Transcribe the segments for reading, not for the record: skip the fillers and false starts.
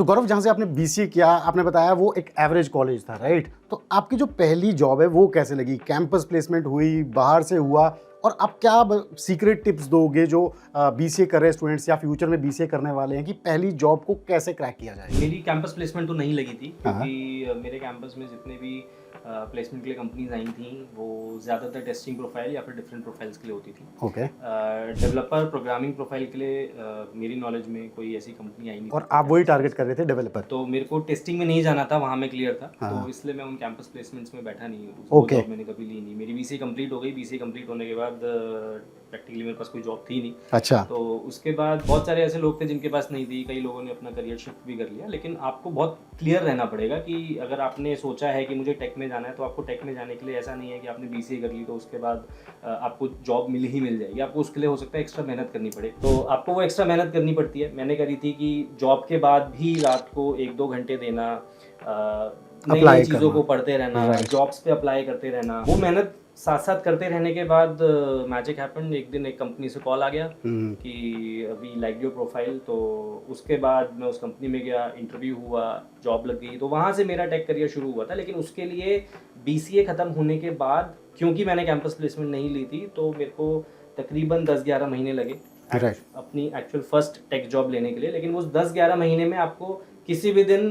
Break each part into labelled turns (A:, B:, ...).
A: तो गौरव, जहाँ से आपने बीसीए किया, आपने बताया वो एक एवरेज कॉलेज था, राइट? तो आपकी जो पहली जॉब है वो कैसे लगी? कैंपस प्लेसमेंट हुई, बाहर से हुआ? और आप क्या सीक्रेट टिप्स दोगे जो बीसीए कर रहे स्टूडेंट्स या फ्यूचर में बीसीए करने वाले हैं कि पहली जॉब को कैसे क्रैक किया जाए?
B: मेरी कैंपस प्लेसमेंट तो नहीं लगी थी,
A: हाँ।
B: क्योंकि मेरे कैंपस में जितने भी प्लेसमेंट के लिए कंपनीज आई थी वो ज़्यादातर टेस्टिंग प्रोफाइल या फिर डिफरेंट प्रोफाइल्स के लिए होती थी।
A: ओके।
B: डेवलपर प्रोग्रामिंग प्रोफाइल के लिए मेरी नॉलेज में कोई ऐसी कंपनी आई नहीं
A: और
B: थी।
A: आप वही टारगेट कर रहे थे, डेवलपर?
B: तो मेरे को टेस्टिंग में नहीं जाना था, वहाँ में क्लियर था।
A: हाँ।
B: तो इसलिए मैं उन कैंपस प्लेसमेंट्स में बैठा नहीं हूँ।
A: ओके।
B: जॉब मैंने कभी ली नहीं। मेरी बीसीए कंप्लीट हो गई। बीसीए कंप्लीट होने के बाद प्रैक्टिकली मेरे पास कोई जॉब थी नहीं।
A: अच्छा।
B: तो उसके बाद बहुत सारे ऐसे लोग थे जिनके पास नहीं थी। कई लोगों ने अपना करियर शिफ्ट भी कर लिया। लेकिन आपको बहुत क्लियर रहना पड़ेगा कि अगर आपने सोचा है कि मुझे टेक में जाना है, तो आपको टेक में जाने के लिए ऐसा नहीं है कि आपने बीसीए कर ली तो उसके बाद आपको जॉब ही मिल जाएगी। आपको उसके लिए हो सकता है एक्स्ट्रा मेहनत करनी पड़े। तो आपको वो एक्स्ट्रा मेहनत करनी पड़ती है। मैंने करी थी कि जॉब के बाद भी रात को 1-2 घंटे देना, नई नई चीज़ों को पढ़ते रहना, जॉब्स पे अप्लाई करते रहना। वो मेहनत साथ साथ करते रहने के बाद मैजिक हैपेंड। एक दिन एक कंपनी से कॉल आ गया कि वी लाइक योर प्रोफाइल। तो उसके बाद मैं उस कंपनी में गया, इंटरव्यू हुआ, जॉब लग गई। तो वहाँ से मेरा टेक करियर शुरू हुआ था। लेकिन उसके लिए बीसीए ख़त्म होने के बाद, क्योंकि मैंने कैंपस प्लेसमेंट नहीं ली थी, तो मेरे को तकरीबन 10-11 महीने लगे अपनी एक्चुअल फर्स्ट टेक जॉब लेने के लिए। लेकिन उस 10-11 महीने में आपको किसी भी दिन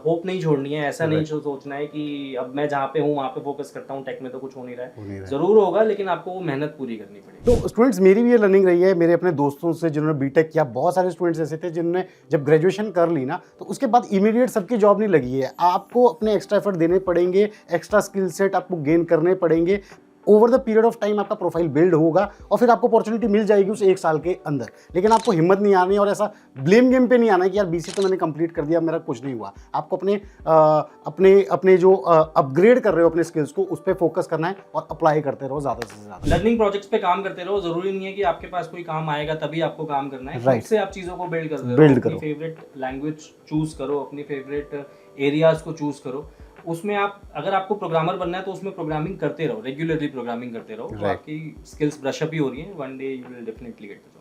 B: होप नहीं छोड़नी है। ऐसा नहीं सोचना है कि अब मैं जहाँ पे हूँ वहाँ पे फोकस करता हूँ, टेक में तो कुछ हो नहीं रहा है। जरूर होगा, लेकिन आपको वो मेहनत पूरी करनी पड़ेगी।
A: तो स्टूडेंट्स, मेरी भी ये लर्निंग रही है। मेरे अपने दोस्तों से जिन्होंने बीटेक किया, बहुत सारे स्टूडेंट्स ऐसे थे जिन्होंने जब ग्रेजुएशन कर ली ना, तो उसके बाद इमीडिएट सबकी जॉब नहीं लगी है। आपको अपने एक्स्ट्रा एफर्ट देने पड़ेंगे, एक्स्ट्रा स्किल सेट आपको गेन करने पड़ेंगे। Over the period of time आपका प्रोफाइल बिल्ड होगा और फिर आपको अपॉर्चुनिटी मिल जाएगी उस 1 साल के अंदर। लेकिन आपको हिम्मत नहीं आनी और ऐसा ब्लेम गेम पे नहीं आना है कि यार बीसीए तो मैंने कंप्लीट कर दिया, मेरा कुछ नहीं हुआ। आपको अपने जो अपग्रेड कर रहे हो अपने स्किल्स को, उस पर फोकस करना है और अप्लाई करते रहो ज़्यादा से ज़्यादा।
B: लर्निंग प्रोजेक्ट्स पे काम करते रहो। जरूरी नहीं है कि आपके पास कोई काम आएगा तभी आपको काम करना है। खुद से आप चीज़ों को बिल्ड करते रहो। अपनी फेवरेट लैंग्वेज चूज करो, अपनी फेवरेट एरियाज को चूज करो। उसमें आप, अगर आपको प्रोग्रामर बनना है तो उसमें प्रोग्रामिंग करते रहो, रेगुलरली प्रोग्रामिंग करते रहो। तो आपकी स्किल्स ब्रश अप ही हो रही हैं। One day you will definitely get the job.